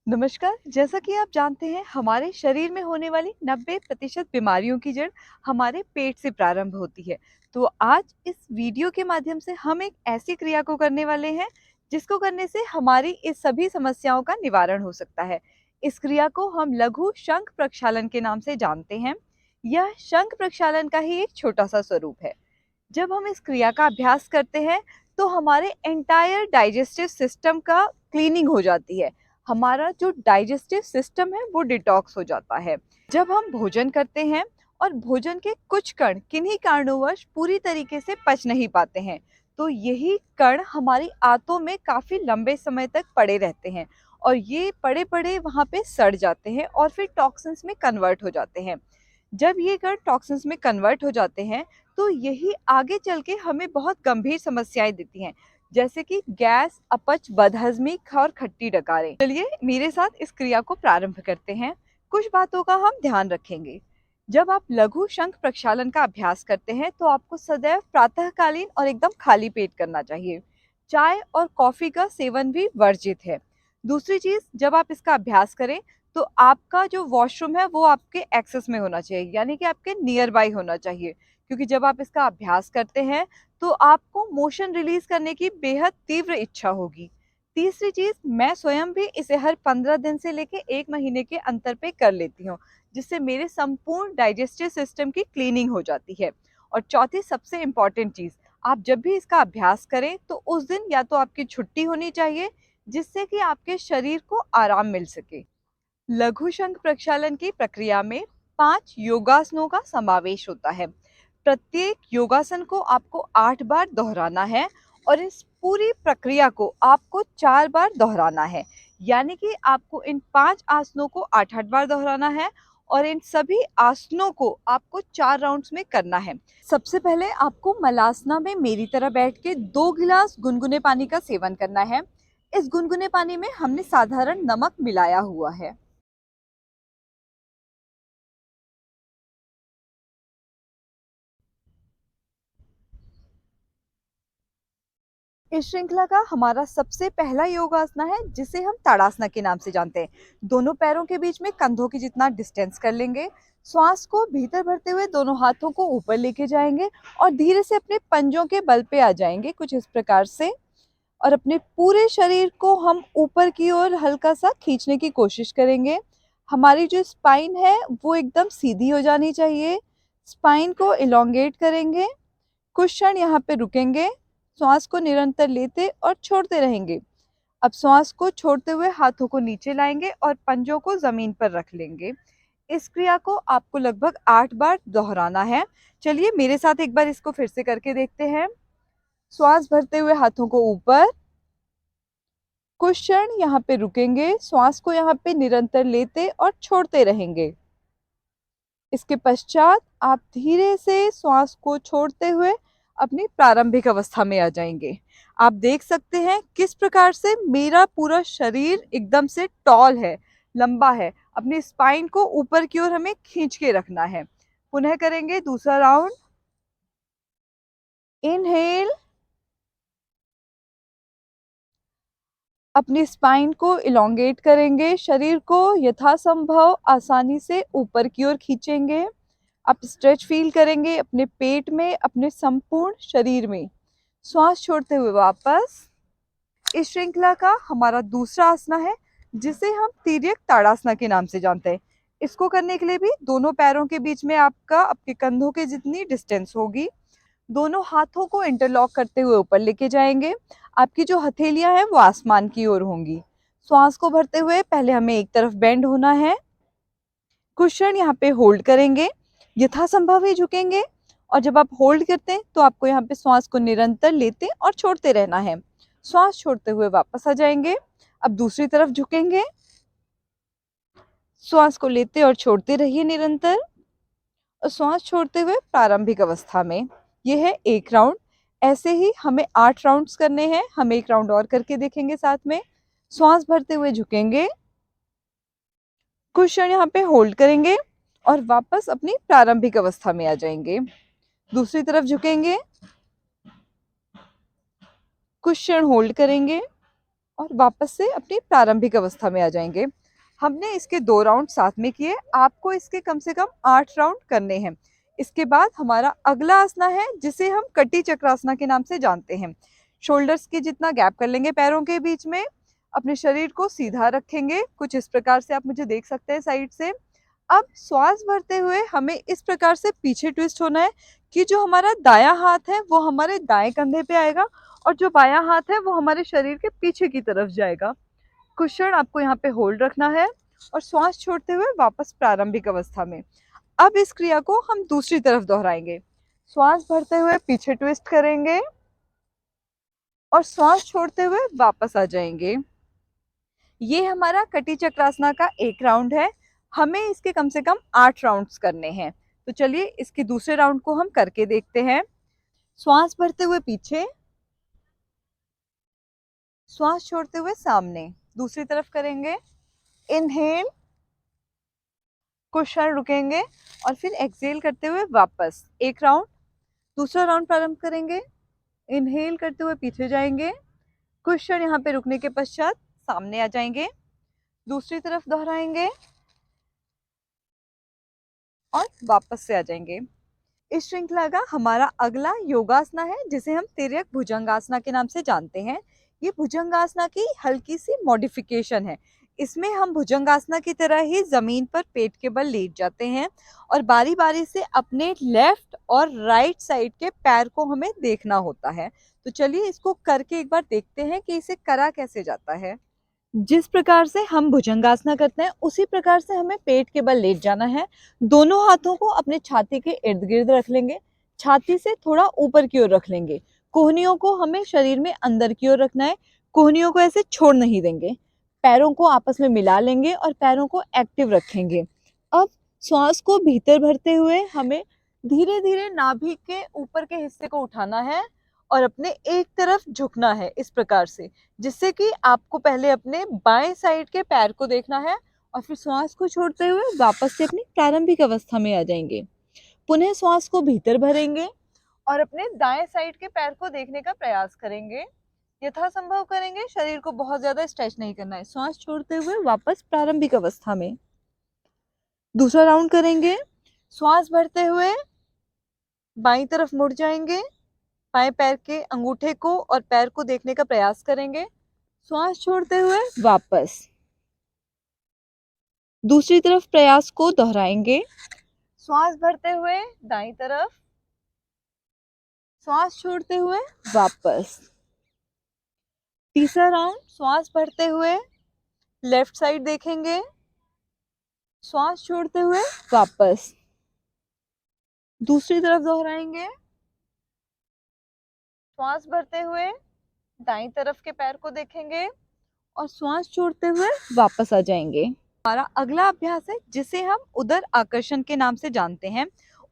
नमस्कार। जैसा कि आप जानते हैं हमारे शरीर में होने वाली 90% बीमारियों की जड़ हमारे पेट से प्रारंभ होती है। तो आज इस वीडियो के माध्यम से हम एक ऐसी क्रिया को करने वाले हैं जिसको करने से हमारी इस सभी समस्याओं का निवारण हो सकता है। इस क्रिया को हम लघु शंख प्रक्षालन के नाम से जानते हैं। यह शंख प्रक्षालन का ही एक छोटा सा स्वरूप है। जब हम इस क्रिया का अभ्यास करते हैं तो हमारे एंटायर डाइजेस्टिव सिस्टम का क्लीनिंग हो जाती है। हमारा जो डाइजेस्टिव सिस्टम है वो डिटॉक्स हो जाता है। जब हम भोजन करते हैं और भोजन के कुछ कण किन्हीं कारणोंवश पूरी तरीके से पच नहीं पाते हैं, तो यही कण हमारी आंतों में काफी लंबे समय तक पड़े रहते हैं और ये पड़े पड़े वहां पे सड़ जाते हैं और फिर टॉक्सिन्स में कन्वर्ट हो जाते हैं। जब ये कण टॉक्सिन्स में कन्वर्ट हो जाते हैं तो यही आगे चल के हमें बहुत गंभीर समस्याएं देती हैं, जैसे कि गैस, अपच, बदहजमी और खट्टी डकारें। चलिए मेरे साथ इस क्रिया को प्रारंभ करते हैं। कुछ बातों का हम ध्यान रखेंगे। जब आप लघु शंख प्रक्षालन का अभ्यास करते हैं तो आपको सदैव प्रातःकालीन और एकदम खाली पेट करना चाहिए। चाय और कॉफी का सेवन भी वर्जित है। दूसरी चीज, जब आप इसका अभ्यास करें तो आपका जो वॉशरूम है वो आपके एक्सेस में होना चाहिए, यानी कि आपके नियर बाई होना चाहिए, क्योंकि जब आप इसका अभ्यास करते हैं तो आपको मोशन रिलीज करने की बेहद तीव्र इच्छा होगी। तीसरी चीज, मैं स्वयं भी इसे हर 15 दिन से लेके 1 महीने के अंतर पे कर लेती हूँ, जिससे मेरे संपूर्ण डाइजेस्टिव सिस्टम की क्लीनिंग हो जाती है। और चौथी सबसे इम्पॉर्टेंट चीज, आप जब भी इसका अभ्यास करें तो उस दिन या तो आपकी छुट्टी होनी चाहिए, जिससे कि आपके शरीर को आराम मिल सके। लघु शंख प्रक्षालन की प्रक्रिया में 5 योगासनों का समावेश होता है। प्रत्येक योगासन को आपको 8 बार दोहराना है और इस पूरी प्रक्रिया को आपको 4 बार दोहराना है। यानी कि आपको इन 5 आसनों को 8-8 बार दोहराना है और इन सभी आसनों को आपको 4 राउंड्स में करना है। सबसे पहले आपको मलासना में मेरी तरह बैठ के 2 गिलास गुनगुने पानी का सेवन करना है। इस गुनगुने पानी में हमने साधारण नमक मिलाया हुआ है। इस श्रृंखला का हमारा सबसे पहला योगासना है, जिसे हम ताड़ासना के नाम से जानते हैं। दोनों पैरों के बीच में कंधों के जितना डिस्टेंस कर लेंगे। श्वास को भीतर भरते हुए दोनों हाथों को ऊपर लेके जाएंगे और धीरे से अपने पंजों के बल पे आ जाएंगे, कुछ इस प्रकार से। और अपने पूरे शरीर को हम ऊपर की ओर हल्का सा खींचने की कोशिश करेंगे। हमारी जो स्पाइन है वो एकदम सीधी हो जानी चाहिए। स्पाइन को इलोंगेट करेंगे। कुछ क्षण यहाँ पे रुकेंगे, श्वास को निरंतर लेते और छोड़ते रहेंगे। अब श्वास को छोड़ते हुए हाथों को नीचे लाएंगे और पंजों को जमीन पर रख लेंगे। इस क्रिया को आपको लगभग 8 बार दोहराना है। चलिए मेरे साथ एक बार इसको फिर से करके देखते हैं। श्वास भरते हुए हाथों को ऊपर, कुछ क्षण यहाँ पे रुकेंगे, श्वास को यहाँ पे निरंतर लेते और छोड़ते रहेंगे। इसके पश्चात आप धीरे से श्वास को छोड़ते हुए अपनी प्रारंभिक अवस्था में आ जाएंगे। आप देख सकते हैं किस प्रकार से मेरा पूरा शरीर एकदम से टॉल है, लंबा है। अपनी स्पाइन को ऊपर की ओर हमें खींच के रखना है। पुनः करेंगे दूसरा राउंड। इनहेल, अपनी स्पाइन को इलोंगेट करेंगे, शरीर को यथासंभव आसानी से ऊपर की ओर खींचेंगे। आप स्ट्रेच फील करेंगे अपने पेट में, अपने संपूर्ण शरीर में। श्वास छोड़ते हुए वापस। इस श्रृंखला का हमारा दूसरा आसना है, जिसे हम तिर्यक ताड़ासना के नाम से जानते हैं। इसको करने के लिए भी दोनों पैरों के बीच में आपका आपके कंधों के जितनी डिस्टेंस होगी। दोनों हाथों को इंटरलॉक करते हुए ऊपर लेके जाएंगे। आपकी जो हथेलियां हैं वो आसमान की ओर होंगी। श्वास को भरते हुए पहले हमें एक तरफ बेंड होना है। कुछ क्षण यहाँ पे होल्ड करेंगे, यथासंभव ही झुकेंगे। और जब आप होल्ड करते हैं तो आपको यहाँ पे श्वास को निरंतर लेते और छोड़ते रहना है। श्वास छोड़ते हुए वापस आ जाएंगे। अब दूसरी तरफ झुकेंगे, श्वास को लेते और छोड़ते रहिए निरंतर। और श्वास छोड़ते हुए प्रारंभिक अवस्था में। यह है एक राउंड। ऐसे ही हमें 8 राउंड्स करने हैं। हम एक राउंड और करके देखेंगे साथ में। श्वास भरते हुए झुकेंगे, कुछ क्षण यहाँ पे होल्ड करेंगे और वापस अपनी प्रारंभिक अवस्था में आ जाएंगे। दूसरी तरफ झुकेंगे, कुछ क्षण होल्ड करेंगे और वापस से अपनी प्रारंभिक अवस्था में आ जाएंगे। हमने इसके 2 राउंड साथ में किए, आपको इसके कम से कम 8 राउंड करने हैं। इसके बाद हमारा अगला आसना है जिसे हम कटी चक्रासना के नाम से जानते हैं। शोल्डर्स के जितना गैप कर लेंगे पैरों के बीच में, अपने शरीर को सीधा रखेंगे, कुछ इस प्रकार से आप मुझे देख सकते हैं साइड से। अब श्वास भरते हुए हमें इस प्रकार से पीछे ट्विस्ट होना है कि जो हमारा दायां हाथ है वो हमारे दाएं कंधे पे आएगा और जो बायां हाथ है वो हमारे शरीर के पीछे की तरफ जाएगा। कुछ क्षण आपको यहाँ पे होल्ड रखना है और श्वास छोड़ते हुए वापस प्रारंभिक अवस्था में। अब इस क्रिया को हम दूसरी तरफ दोहराएंगे। श्वास भरते हुए पीछे ट्विस्ट करेंगे और श्वास छोड़ते हुए वापस आ जाएंगे। ये हमारा कटी चक्रासना का एक राउंड है। हमें इसके कम से कम 8 राउंड्स करने हैं। तो चलिए इसके दूसरे राउंड को हम करके देखते हैं। श्वास भरते हुए पीछे, श्वास छोड़ते हुए सामने। दूसरी तरफ करेंगे। इनहेल, कुछ क्षण रुकेंगे और फिर एक्सहेल करते हुए वापस एक राउंड। दूसरा राउंड प्रारंभ करेंगे। इनहेल करते हुए पीछे जाएंगे, कुछ क्षण यहाँ पे रुकने के पश्चात सामने आ जाएंगे। दूसरी तरफ दोहराएंगे और वापस से आ जाएंगे। इस श्रृंखला का हमारा अगला योगासना है जिसे हम तिर्यक भुजंगासना के नाम से जानते हैं। ये भुजंगासना की हल्की सी मॉडिफिकेशन है। इसमें हम भुजंगासना की तरह ही जमीन पर पेट के बल लेट जाते हैं और बारी बारी से अपने लेफ्ट और राइट साइड के पैर को हमें देखना होता है। तो चलिए इसको करके एक बार देखते हैं कि इसे करा कैसे जाता है। जिस प्रकार से हम भुजंगासना करते हैं उसी प्रकार से हमें पेट के बल लेट जाना है। दोनों हाथों को अपने छाती के इर्द गिर्द रख लेंगे, छाती से थोड़ा ऊपर की ओर रख लेंगे। कोहनियों को हमें शरीर में अंदर की ओर रखना है, कोहनियों को ऐसे छोड़ नहीं देंगे। पैरों को आपस में मिला लेंगे और पैरों को एक्टिव रखेंगे। अब श्वास को भीतर भरते हुए हमें धीरे धीरे नाभि के ऊपर के हिस्से को उठाना है और अपने एक तरफ झुकना है इस प्रकार से, जिससे कि आपको पहले अपने बाएं साइड के पैर को देखना है और फिर श्वास को छोड़ते हुए वापस से अपनी प्रारंभिक अवस्था में आ जाएंगे। पुनः श्वास को भीतर भरेंगे और अपने दाएं साइड के पैर को देखने का प्रयास करेंगे। यथासंभव करेंगे, शरीर को बहुत ज्यादा स्ट्रेच नहीं करना है। श्वास छोड़ते हुए वापस प्रारंभिक अवस्था में। दूसरा राउंड करेंगे। श्वास भरते हुए बाईं तरफ मुड़ जाएंगे, बाएं पैर के अंगूठे को और पैर को देखने का प्रयास करेंगे। श्वास छोड़ते हुए वापस। दूसरी तरफ प्रयास को दोहराएंगे। श्वास भरते हुए दाईं तरफ, श्वास छोड़ते हुए वापस। तीसरा राउंड, श्वास भरते हुए लेफ्ट साइड देखेंगे, श्वास छोड़ते हुए वापस। दूसरी तरफ दोहराएंगे। श्वास भरते हुए दाईं तरफ के पैर को देखेंगे और श्वास छोड़ते हुए वापस आ जाएंगे। हमारा अगला अभ्यास है जिसे हम उदर आकर्षण के नाम से जानते हैं।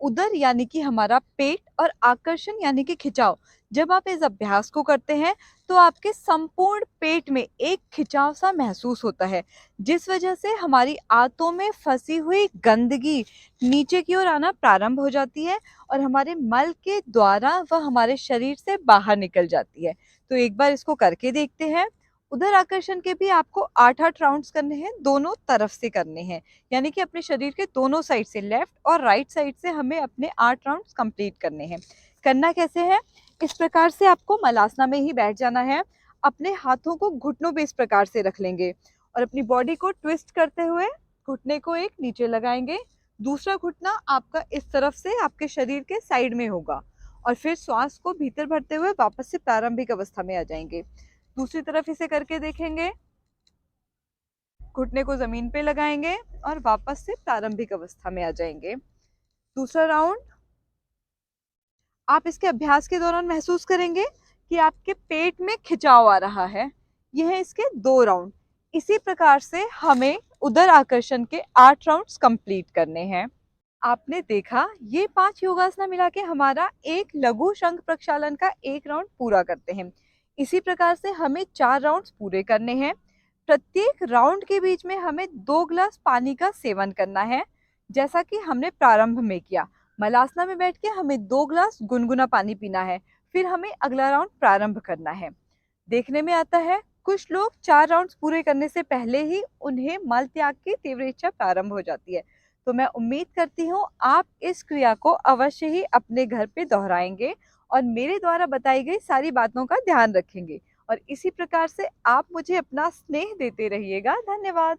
उदर यानी कि हमारा पेट और आकर्षण यानी कि खिंचाव। जब आप इस अभ्यास को करते हैं तो आपके संपूर्ण पेट में एक खिंचाव सा महसूस होता है, जिस वजह से हमारी आंतों में फंसी हुई गंदगी नीचे की ओर आना प्रारंभ हो जाती है और हमारे मल के द्वारा वह हमारे शरीर से बाहर निकल जाती है। तो एक बार इसको करके देखते हैं। उधर आकर्षण के भी आपको 8-8 राउंड्स करने हैं, दोनों तरफ से करने हैं, यानी कि अपने शरीर के दोनों साइड से, लेफ्ट और राइट साइड से हमें अपने 8 राउंड्स कंप्लीट करने हैं। करना कैसे है? इस प्रकार से आपको मलासना में ही बैठ जाना है। अपने हाथों को घुटनों पे इस प्रकार से रख लेंगे और अपनी बॉडी को ट्विस्ट करते हुए घुटने को एक नीचे लगाएंगे, दूसरा घुटना आपका इस तरफ से आपके शरीर के साइड में होगा और फिर श्वास को भीतर भरते हुए वापस से प्रारंभिक अवस्था में आ जाएंगे। दूसरी तरफ इसे करके देखेंगे। घुटने को जमीन पे लगाएंगे और वापस से प्रारंभिक अवस्था में आ जाएंगे। दूसरा राउंड। आप इसके अभ्यास के दौरान महसूस करेंगे कि आपके पेट में खिंचाव आ रहा है। यह है इसके 2 राउंड। इसी प्रकार से हमें उदर आकर्षण के 8 राउंड्स कंप्लीट करने हैं। आपने देखा ये 5 योगासना मिला के हमारा एक लघु शंख प्रक्षालन का एक राउंड पूरा करते हैं। इसी प्रकार से हमें 4 राउंड्स पूरे करने हैं। प्रत्येक राउंड के बीच में हमें 2 गिलास पानी का सेवन करना है, जैसा कि हमने प्रारंभ में किया। मलासना में बैठ के हमें 2 गिलास गुनगुना पानी पीना है, फिर हमें अगला राउंड प्रारंभ करना है। देखने में आता है कुछ लोग 4 राउंड्स पूरे करने से पहले ही उन्हें मल त्याग की तीव्र इच्छा प्रारंभ हो जाती है। तो मैं उम्मीद करती हूँ आप इस क्रिया को अवश्य ही अपने घर पे दोहराएंगे और मेरे द्वारा बताई गई सारी बातों का ध्यान रखेंगे। और इसी प्रकार से आप मुझे अपना स्नेह देते रहिएगा। धन्यवाद।